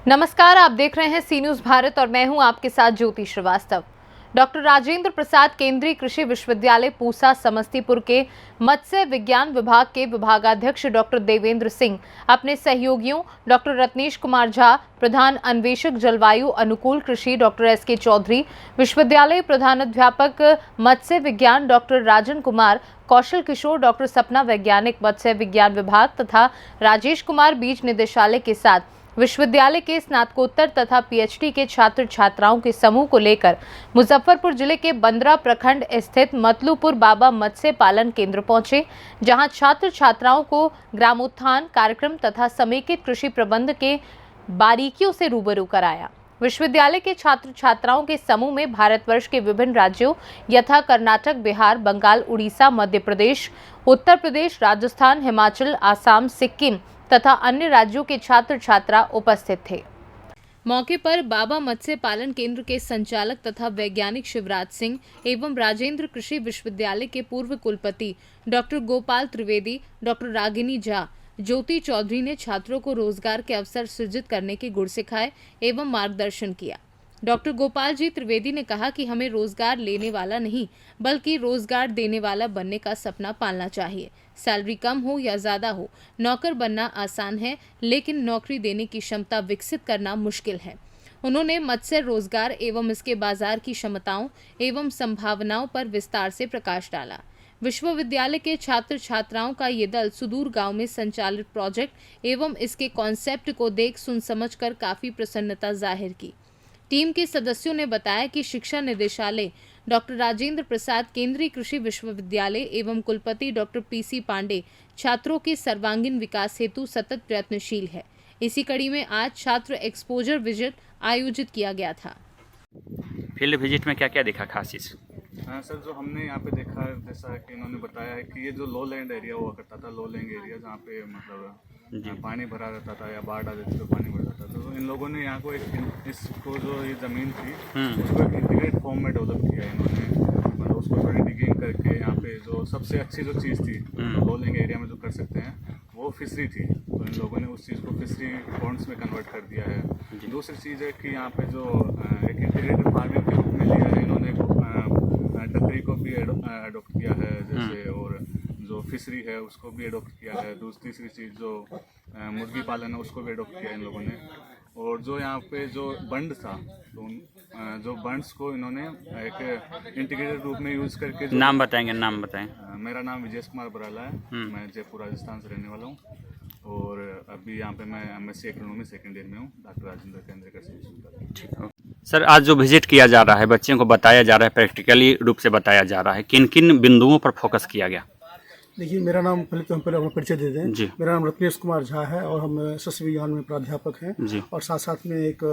नमस्कार, आप देख रहे हैं सी न्यूज भारत और मैं हूं आपके साथ ज्योति श्रीवास्तव। डॉक्टर राजेंद्र प्रसाद केंद्रीय कृषि विश्वविद्यालय पूसा समस्तीपुर के मत्स्य विज्ञान विभाग के विभागाध्यक्ष डॉक्टर देवेंद्र सिंह अपने सहयोगियों डॉक्टर रत्नेश कुमार झा, प्रधान अन्वेषक जलवायु अनुकूल कृषि डॉक्टर एस.के. चौधरी, विश्वविद्यालय प्रधानाध्यापक मत्स्य विज्ञान डॉक्टर राजन कुमार, कौशल किशोर डॉक्टर सपना वैज्ञानिक मत्स्य विज्ञान विभाग तथा राजेश कुमार बीज निदेशालय के साथ विश्वविद्यालय के स्नातकोत्तर तथा पीएचडी के छात्र छात्राओं के समूह को लेकर मुजफ्फरपुर जिले के बंदरा प्रखंड स्थित मतलूपुर बाबा मत्स्य पालन केंद्र पहुंचे, जहां छात्र छात्राओं को ग्रामोत्थान कार्यक्रम तथा समेकित कृषि प्रबंध के बारीकियों से रूबरू कराया। विश्वविद्यालय के छात्र छात्राओं के समूह में भारतवर्ष के विभिन्न राज्यों यथा कर्नाटक, बिहार, बंगाल, उड़ीसा, मध्य प्रदेश, उत्तर प्रदेश, राजस्थान, हिमाचल, आसाम, सिक्किम तथा अन्य राज्यों के छात्र छात्रा उपस्थित थे। मौके पर बाबा मत्स्य पालन केंद्र के संचालक तथा वैज्ञानिक शिवराज सिंह एवं राजेंद्र कृषि विश्वविद्यालय के पूर्व कुलपति डॉक्टर गोपाल त्रिवेदी, डॉक्टर रागिनी झा, ज्योति चौधरी ने छात्रों को रोजगार के अवसर सृजित करने के गुर सिखाए एवं मार्गदर्शन किया। डॉक्टर गोपाल जी त्रिवेदी ने कहा कि हमें रोजगार लेने वाला नहीं बल्कि रोजगार देने वाला बनने का सपना पालना चाहिए। सैलरी कम हो या ज्यादा हो, नौकर बनना आसान है, लेकिन नौकरी देने की क्षमता विकसित करना मुश्किल है। उन्होंने मत्स्य रोजगार एवं इसके बाजार की क्षमताओं एवं संभावनाओं पर विस्तार से प्रकाश डाला। विश्वविद्यालय के छात्र छात्राओं का ये दल सुदूर गांव में संचालित प्रोजेक्ट एवं इसके कॉन्सेप्ट को देख सुन समझ कर काफी प्रसन्नता जाहिर की। टीम के सदस्यों ने बताया कि शिक्षा निदेशालय डॉक्टर राजेंद्र प्रसाद केंद्रीय कृषि विश्वविद्यालय एवं कुलपति डॉक्टर पी.सी. पांडे छात्रों के सर्वांगीण विकास हेतु सतत प्रयत्नशील है। इसी कड़ी में आज छात्र एक्सपोजर विजिट आयोजित किया गया था। फील्ड विजिट में क्या क्या देखा खास चीज? हाँ सर, जो हमने यहाँ पे देखा जैसा कि इन्होंने बताया है कि ये जो लो लैंड एरिया हुआ करता था, लो लैंड एरिया जहाँ पे मतलब पानी भरा रहता था या बाढ़ आ जाती तो पानी भर जाता था, तो इन लोगों ने यहाँ को इसको जो ये ज़मीन थी उसको एक इंटीग्रेट फॉर्म में डेवलप किया इन्होंने। मतलब उसको थोड़ी डिगिंग करके यहाँ पे जो सबसे अच्छी जो चीज़ थी लो लैंड एरिया में जो कर सकते हैं वो फिशरी थी, तो इन लोगों ने उस चीज़ को फिशरी पॉन्ड्स में कन्वर्ट कर दिया है। दूसरी चीज़ है कि यहाँ पे जो एक इंटीग्रेटेड फार्मिंग के रूप में लिया है इन्होंने, डकरी को भी एडोप्ट किया है जैसे, और जो फिशरी है उसको भी एडोप्ट किया है। तीसरी चीज़ जो मुर्गी पालन है उसको भी एडोप्ट किया इन लोगों ने। और जो यहाँ पे जो बंड था तो जो बंड्स को इन्होंने एक इंटीग्रेटेड रूप में यूज़ करके नाम बताएंगे? नाम बताएं। मेरा नाम विजय कुमार बराला है, मैं जयपुर राजस्थान से रहने वाला हूँ और अभी यहाँ पे मैं एमएससी इकोनॉमी सेकेंड ईयर में हूँ, डॉक्टर राजेंद्र केंद्रीय कृषि विश्वविद्यालय। ठीक है सर, आज जो विजिट किया जा रहा है, बच्चों को बताया जा रहा है, प्रैक्टिकली रूप से बताया जा रहा है, किन किन बिंदुओं पर फोकस किया गया? देखिए, मेरा नाम पहले अपना परिचय दे दें जी। मेरा नाम रत्नेश कुमार झा है और हम सस्य विज्ञान में प्राध्यापक हैं जी। और साथ साथ में एक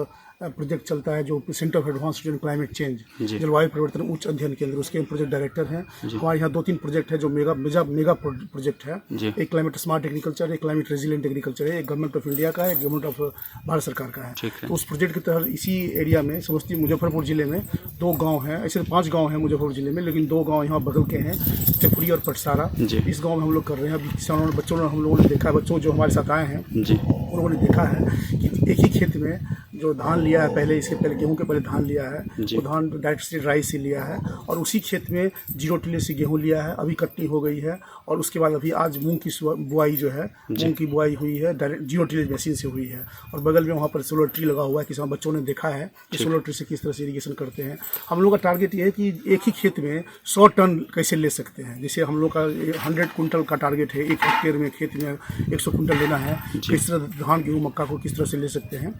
प्रोजेक्ट चलता है जो centre for advance study in climate change, जी। जलवायु परिवर्तन उच्च अध्ययन केंद्र, उसके प्रोजेक्ट डायरेक्टर हैं। हमारे यहाँ 2-3 प्रोजेक्ट है जो मेगा प्रोजेक्ट है। जी। एक क्लाइमेट स्मार्ट एग्रीकल्चर, एक क्लाइमेट रेजिलिएंट एग्रीकल्चर है, एक गवर्नमेंट ऑफ इंडिया का है, एक गवर्नमेंट ऑफ भारत सरकार का है। तो उस प्रोजेक्ट के तहत इसी एरिया में समस्ती मुजफ्फरपुर जिले में 2 गाँव हैं, ऐसे 5 गाँव हैं मुजफ्फरपुर जिले में, लेकिन 2 गाँव यहाँ बगल के हैं, चपुरी और पटसारा। इस गाँव में हम लोग कर रहे हैं। अभी किसानों बच्चों ने हम लोगों ने देखा है, बच्चों जो हमारे साथ आए हैं उन लोगों ने देखा है कि एक ही खेत में जो धान लिया है, पहले इसके पहले गेहूं के पहले धान लिया है, वो धान डायरेक्ट से राइस से लिया है और उसी खेत में 0 टिले से गेहूं लिया है, अभी कटनी हो गई है और उसके बाद अभी आज मूंग की बुआई जो है, मूंग की बुआई हुई है, डायरेक्ट 0 टिले मशीन से हुई है और बगल में वहाँ पर सोलर ट्री लगा हुआ है। किसान बच्चों ने देखा है कि सोलर ट्री से किस तरह से इरीगेशन करते हैं। हम लोग का टारगेट ये है कि एक ही खेत में 100 टन कैसे ले सकते हैं। जैसे हम लोग का 100 कुंटल का टारगेट है, 1 हेक्टेयर में खेत में 100 कुंटल लेना है। किस तरह धान गेहूँ मक्का को किस तरह से ले सकते हैं,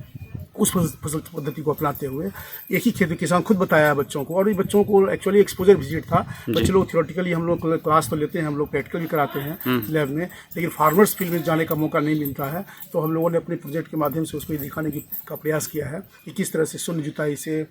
उस फसल पद्धति को अपनाते हुए एक ही खेत में किसान खुद बताया है बच्चों को। और ये बच्चों को एक्चुअली एक्सपोजर विजिट था। बच्चे लोग थियोरेटिकली हम लोग क्लास तो लेते हैं, हम लोग प्रैक्टिकल भी कराते हैं लैब में, लेकिन फार्मर्स फील्ड में जाने का मौका नहीं मिलता है। तो हम लोगों ने अपने प्रोजेक्ट के माध्यम से उसको दिखाने का प्रयास किया है कि किस तरह से शून्य जुताई से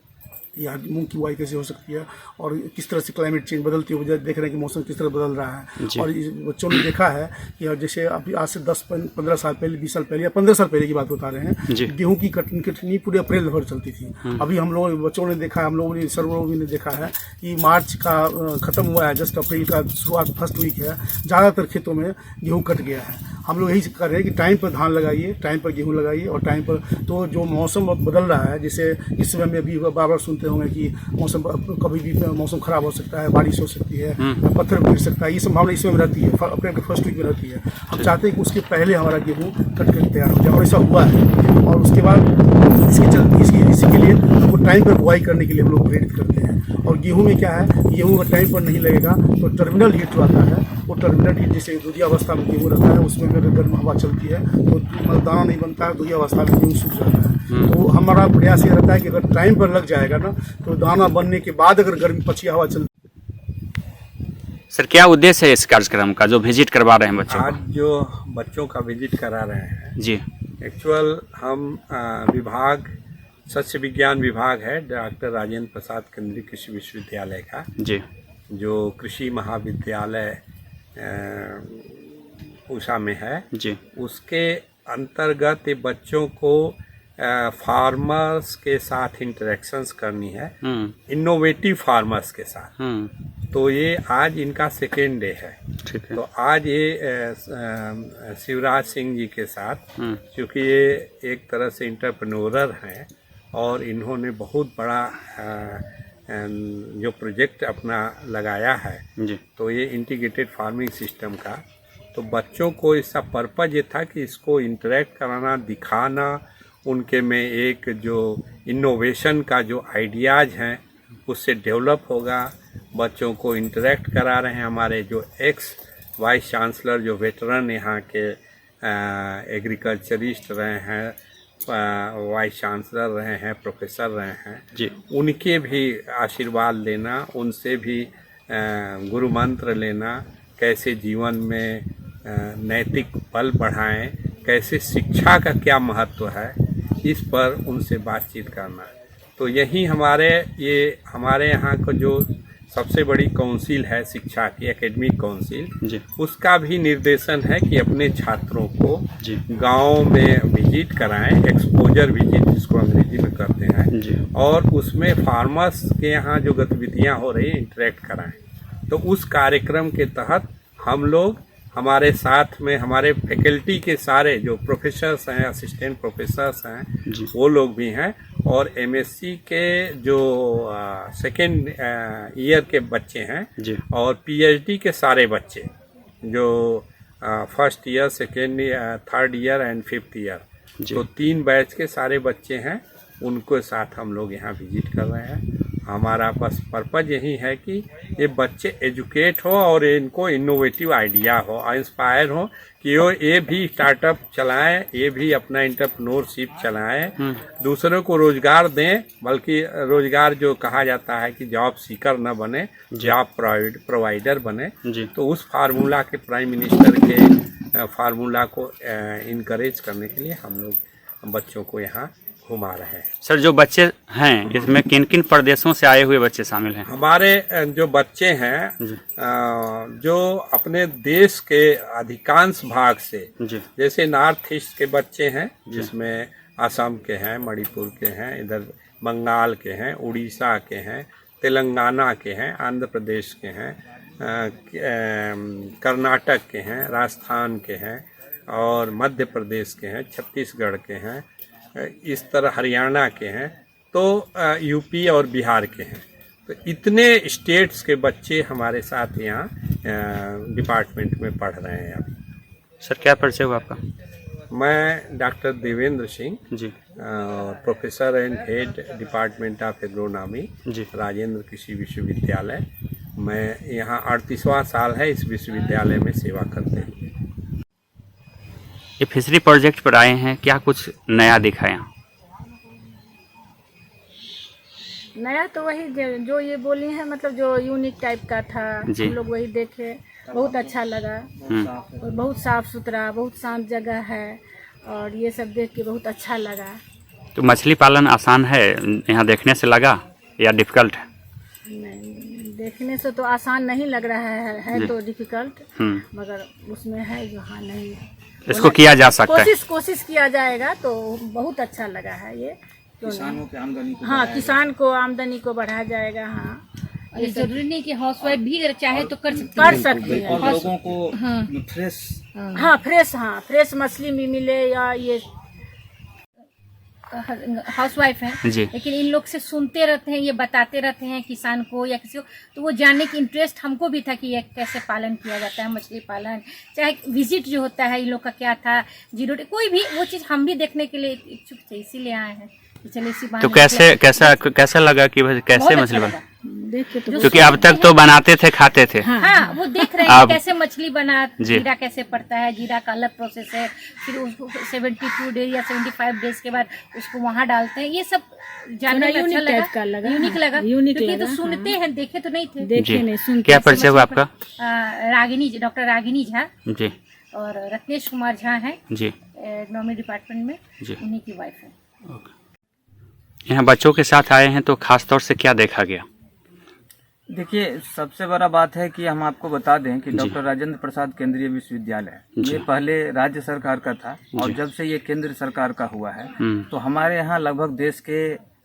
या मूंग की बुआई कैसे हो सकती है, और किस तरह से क्लाइमेट चेंज बदलती हुई देख रहे हैं कि मौसम किस तरह बदल रहा है। और बच्चों ने देखा है कि जैसे अभी आज से 10-15 साल पहले, 20 साल पहले या 15 साल पहले की बात बता रहे हैं, गेहूं की कटनी पूरे अप्रैल भर चलती थी। अभी हम लोग बच्चों ने देखा है, हम लोगों ने सर्वरों ने देखा है कि मार्च का खत्म हुआ है, जस्ट अप्रैल का शुरुआत फर्स्ट वीक है, ज़्यादातर खेतों में गेहूँ कट गया है। हम लोग यही कर रहे हैं कि टाइम पर धान लगाइए, टाइम पर गेहूँ लगाइए, और टाइम पर तो जो मौसम बदल रहा है, जैसे इस समय में भी बार बार सुनते होंगे कि मौसम कभी भी मौसम खराब हो सकता है, बारिश हो सकती है, पत्थर गिर सकता है, ये संभावना इसमें में रहती है, अप्रैल के फर्स्ट वीक में रहती है। हम चाहते हैं कि उसके पहले हमारा गेहूँ कट कर तैयार हो जाए, और ऐसा हुआ है। और उसके बाद इसी के लिए हमको टाइम पर बुआई करने के लिए हम लोग प्रेरित करते हैं। और गेहूँ में क्या है, गेहूँ अगर टाइम पर नहीं लगेगा तो टर्मिनल हीट जो आता है, वो टर्मिनल हीट जैसे दूधिया अवस्था में गेहूँ रहता है, उसमें अगर गर्म हवा चलती है तो दाना नहीं बनता है, दूधिया अवस्था में गेहूँ सूख जाता है। तो हमारा प्रयास ये रहता है कि अगर टाइम पर लग जाएगा ना, तो दाना बनने के बाद अगर गर्मी पछिया हवा चलती। सर क्या उद्देश्य है इस कार्यक्रम का जो विजिट करवा रहे हैं बच्चों को? आज जो बच्चों का विजिट करा रहे हैं जी, एक्चुअल हम विभाग सस्य विज्ञान विभाग है डॉक्टर राजेंद्र प्रसाद केंद्रीय कृषि विश्वविद्यालय का, जी, जो कृषि महाविद्यालय पूसा में है, जी, उसके अंतर्गत ये बच्चों को फार्मर्स के साथ इंटरेक्शंस करनी है, इनोवेटिव फार्मर्स के साथ। तो ये आज इनका सेकेंड डे है। ठीक है। तो आज ये शिवराज सिंह जी के साथ, क्योंकि ये एक तरह से इंटरप्रेन्योरर हैं और इन्होंने बहुत बड़ा जो प्रोजेक्ट अपना लगाया है, जी, तो ये इंटीग्रेटेड फार्मिंग सिस्टम का, तो बच्चों को इसका पर्पज ये था कि इसको इंटरेक्ट कराना, दिखाना, उनके में एक जो इनोवेशन का जो आइडियाज़ हैं उससे डेवलप होगा। बच्चों को इंटरेक्ट करा रहे हैं हमारे जो एक्स वाइस चांसलर, जो वेटरन यहाँ के एग्रीकल्चरिस्ट रहे हैं, वाइस चांसलर रहे हैं, प्रोफेसर रहे हैं जी, उनके भी आशीर्वाद लेना, उनसे भी गुरु मंत्र लेना, कैसे जीवन में नैतिक बल बढ़ाएं, कैसे शिक्षा का क्या महत्व है, इस पर उनसे बातचीत करना। तो यही हमारे यहाँ को जो सबसे बड़ी काउंसिल है शिक्षा की, एकेडमिक काउंसिल, उसका भी निर्देशन है कि अपने छात्रों को गांव में विजिट कराएं, एक्सपोजर विजिट जिसको अंग्रेजी में करते हैं, और उसमें फार्मर्स के यहाँ जो गतिविधियां हो रही हैं इंटरेक्ट कराएं। तो उस कार्यक्रम के तहत हम लोग, हमारे साथ में हमारे फैकल्टी के सारे जो प्रोफेसर्स हैं, असिस्टेंट प्रोफेसर्स हैं, वो लोग भी हैं, और एमएससी के जो सेकेंड ईयर के बच्चे हैं, और पीएचडी के सारे बच्चे जो first year, second year, third year and fifth year, तो 3 बैच के सारे बच्चे हैं, उनको साथ हम लोग यहाँ विजिट कर रहे हैं। हमारा बस पर्पज यही है कि ये बच्चे एजुकेट हो और इनको इनोवेटिव आइडिया हो, इंस्पायर हो कि ये भी स्टार्टअप चलाएं, ये भी अपना एंटरप्रेन्योरशिप चलाएं, दूसरों को रोजगार दें, बल्कि रोजगार जो कहा जाता है कि जॉब सीकर न बने, जॉब प्रोवाइडर बने। तो उस फार्मूला के, प्राइम मिनिस्टर के फार्मूला को इनकरेज करने के लिए हम लोग बच्चों को यहाँ घुमा रहे हैं। सर जो बच्चे हैं इसमें किन किन प्रदेशों से आए हुए बच्चे शामिल हैं? हमारे जो बच्चे हैं जो अपने देश के अधिकांश भाग से, जैसे नॉर्थ ईस्ट के बच्चे हैं, जिसमें असम के हैं, मणिपुर के हैं, इधर बंगाल के हैं, उड़ीसा के हैं, तेलंगाना के हैं, आंध्र प्रदेश के हैं, कर्नाटक के हैं, राजस्थान के हैं, और मध्य प्रदेश के हैं, छत्तीसगढ़ के हैं, इस तरह हरियाणा के हैं, तो यूपी और बिहार के हैं। तो इतने स्टेट्स के बच्चे हमारे साथ यहाँ डिपार्टमेंट में पढ़ रहे हैं अभी। सर क्या परिचय हुआ आपका? मैं doctor Devendra Singh ji, professor and head department of agronomy, Rajendra Krishi Vishwavidyalaya. मैं यहाँ 38वां साल है इस विश्वविद्यालय में सेवा करते हैं। ये फिशरी प्रोजेक्ट पर आए हैं, क्या कुछ नया दिखा यहाँ? नया तो वही जो ये बोली है, मतलब जो यूनिक टाइप का था, हम लोग वही देखे, बहुत अच्छा लगा। और बहुत साफ सुथरा, बहुत शांत जगह है, और ये सब देख के बहुत अच्छा लगा। तो मछली पालन आसान है यहाँ देखने से लगा? या डिफिकल्ट है? नहीं, देखने से तो आसान नहीं लग रहा है तो डिफिकल्ट, मगर उसमें है जो हाँ नहीं इसको किया जा सकता है। कोशिश किया जाएगा तो बहुत अच्छा लगा है ये। किसानों की आमदनी को हाँ, किसान को आमदनी को बढ़ाया जाएगा। हाँ, ये जरूरी नहीं कि हाउसवाइफ भी अगर चाहे तो कर सकती है। और लोगों को फ्रेश फ्रेश मछली भी मिले या ये हाउसवाइफ है, जी। लेकिन इन लोग से सुनते रहते हैं, ये बताते रहते हैं किसान को या किसी को, तो वो जानने की इंटरेस्ट हमको भी था कि ये कैसे पालन किया जाता है, मछली पालन, चाहे विजिट जो होता है इन लोग का क्या था, जीरो कोई भी वो चीज़ हम भी देखने के लिए इच्छुक थे, इसीलिए आए हैं। चलिए इसी तो कैसा लगा कि कैसे मछली बना? क्योंकि अब तक तो बनाते थे, खाते थे। हाँ, वो देख रहे हैं कैसे मछली बना, जीरा कैसे पड़ता है, जीरा का अलग प्रोसेस है, फिर उसको 72 डेज या 75 डेज के बाद उसको वहाँ डालते हैं। ये सब जानने में अच्छा लगा, यूनिक लगा, क्योंकि तो सुनते हैं, देखे तो नहीं थे। देखे नहीं, सुनते। क्या परिचय हुआ आपका? रागिनी, डॉक्टर रागिनी झा जी, और रत्नेश कुमार झा हैं जी, इकोनॉमी डिपार्टमेंट में, उन्हीं की वाइफ है। यहाँ बच्चों के साथ आए हैं तो खास तौर से क्या देखा गया? देखिए, सबसे बड़ा बात है कि हम आपको बता दें कि डॉक्टर राजेंद्र प्रसाद केंद्रीय विश्वविद्यालय ये पहले राज्य सरकार का था और जब से ये केंद्र सरकार का हुआ है तो हमारे यहाँ लगभग देश के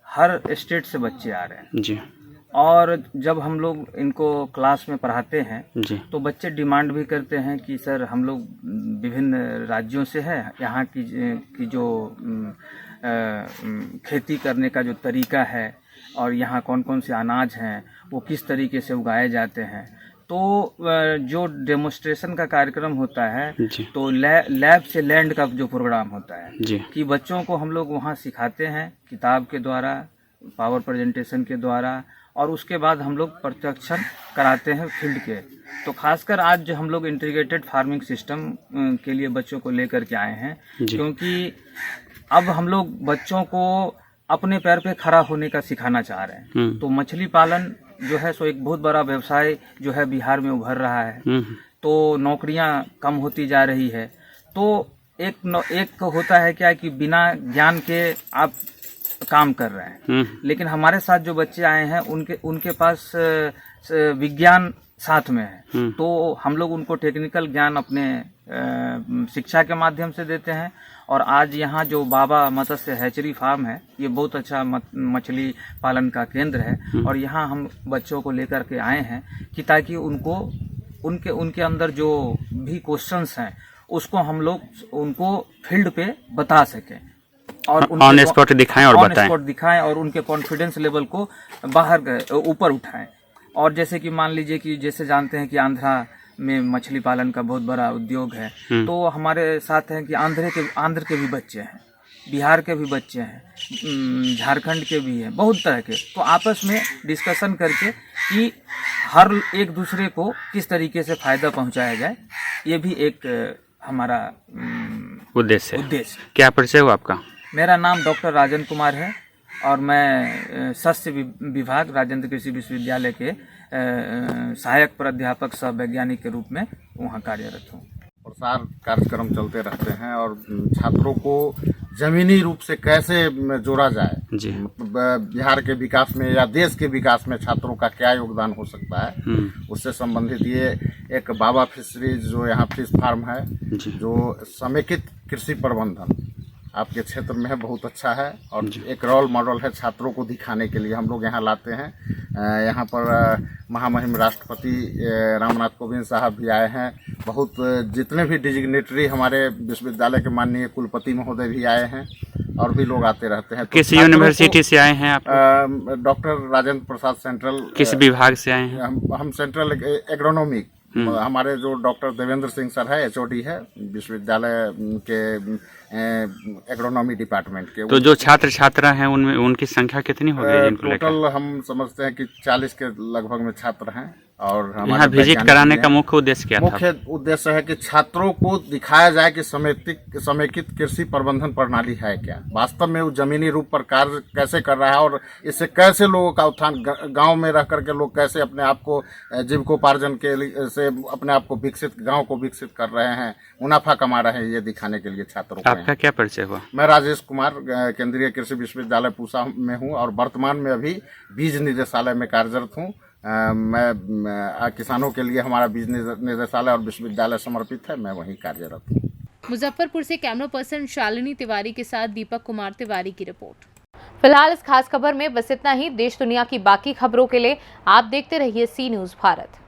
हर स्टेट से बच्चे आ रहे हैं जी। और जब हम लोग इनको क्लास में पढ़ाते हैं जी। तो बच्चे डिमांड भी करते हैं कि सर हम लोग विभिन्न राज्यों से है, यहाँ की जो खेती करने का जो तरीका है और यहाँ कौन कौन से अनाज हैं वो किस तरीके से उगाए जाते हैं। तो जो डेमोन्स्ट्रेशन का कार्यक्रम होता है तो लैब से लैंड का जो प्रोग्राम होता है कि बच्चों को हम लोग वहाँ सिखाते हैं किताब के द्वारा, पावर प्रेजेंटेशन के द्वारा, और उसके बाद हम लोग प्रशिक्षण कराते हैं फील्ड के। तो खासकर आज हम लोग इंटीग्रेटेड फार्मिंग सिस्टम के लिए बच्चों को लेकर के आए हैं, क्योंकि अब हम लोग बच्चों को अपने पैर पे खड़ा होने का सिखाना चाह रहे हैं। तो मछली पालन जो है सो एक बहुत बड़ा व्यवसाय जो है बिहार में उभर रहा है। तो नौकरियां कम होती जा रही है। तो एक होता है क्या कि बिना ज्ञान के आप काम कर रहे हैं, लेकिन हमारे साथ जो बच्चे आए हैं उनके पास विज्ञान साथ में है। तो हम लोग उनको टेक्निकल ज्ञान अपने शिक्षा के माध्यम से देते हैं। और आज यहाँ जो बाबा मत्स्य हैचरी फार्म है ये बहुत अच्छा मछली पालन का केंद्र है और यहाँ हम बच्चों को लेकर के आए हैं कि ताकि उनके अंदर जो भी क्वेश्चंस हैं उसको हम लोग उनको फील्ड पे बता सकें और ऑन स्पॉट दिखाएं और उनके कॉन्फिडेंस लेवल को ऊपर उठाएं। और जैसे कि मान लीजिए कि जैसे जानते हैं कि आंध्रा में मछली पालन का बहुत बड़ा उद्योग है, तो हमारे साथ हैं कि आंध्र के भी बच्चे हैं, बिहार के भी बच्चे हैं, झारखंड के भी हैं, बहुत तरह के। तो आपस में डिस्कशन करके कि हर एक दूसरे को किस तरीके से फायदा पहुंचाया जाए, ये भी एक हमारा उद्देश्य। क्या परिचय हुआ आपका? मेरा नाम डॉक्टर राजन कुमार है और मैं सस्य विभाग राजेंद्र कृषि विश्वविद्यालय के सहायक प्राध्यापक सह वैज्ञानिक के रूप में वहाँ कार्यरत हूँ। प्रसार कार्यक्रम चलते रहते हैं और छात्रों को जमीनी रूप से कैसे जोड़ा जाए, बिहार के विकास में या देश के विकास में छात्रों का क्या योगदान हो सकता है, उससे संबंधित ये एक बाबा फिशरीज जो यहाँ फिश फार्म है जो समेकित कृषि प्रबंधन आपके क्षेत्र में है, बहुत अच्छा है और एक रोल मॉडल है छात्रों को दिखाने के लिए हम लोग यहाँ लाते हैं। यहाँ पर महामहिम राष्ट्रपति रामनाथ कोविंद साहब भी आए हैं, बहुत जितने भी डिजिग्नेटरी हमारे विश्वविद्यालय के माननीय कुलपति महोदय भी आए हैं और भी लोग आते रहते हैं। किस यूनिवर्सिटी से आए हैं आप? Doctor Rajendra Prasad central. किस विभाग से आए हैं? हम सेंट्रल एग्रोनॉमी, हमारे जो डॉक्टर देवेंद्र सिंह सर है HOD है विश्वविद्यालय के एग्रोनॉमी डिपार्टमेंट के। तो जो छात्र छात्रा हैं उनमें उनकी संख्या कितनी हो गई? टोटल हम समझते हैं कि 40 के लगभग में छात्र हैं और यहाँ हमारे विजिट वैज्ञानिक कराने भी का हैं। मुख्य उद्देश्य क्या था? मुख्य उद्देश्य है कि छात्रों को दिखाया जाए कि समेकित कृषि प्रबंधन प्रणाली है क्या, वास्तव में वो जमीनी रूप पर कार्य कैसे कर रहा है और इससे कैसे लोगों का उत्थान, गांव में रह करके लोग कैसे अपने आप को जीविकोपार्जन के लिए से अपने आप को विकसित, गांव को विकसित कर रहे हैं, मुनाफा कमा रहे हैं, ये दिखाने के लिए छात्रों को। आपका क्या परिचय हुआ? मैं राजेश कुमार केंद्रीय कृषि विश्वविद्यालय पूसा में हूँ और वर्तमान में अभी बीज निदेशालय में कार्यरत हूँ। मैं किसानों के लिए हमारा बीज निदेशालय और विश्वविद्यालय समर्पित है, मैं वहीं कार्यरत हूँ। मुजफ्फरपुर से कैमरा पर्सन शालिनी तिवारी के साथ दीपक कुमार तिवारी की रिपोर्ट। फिलहाल इस खास खबर में बस इतना ही। देश दुनिया की बाकी खबरों के लिए आप देखते रहिए सी न्यूज़ भारत।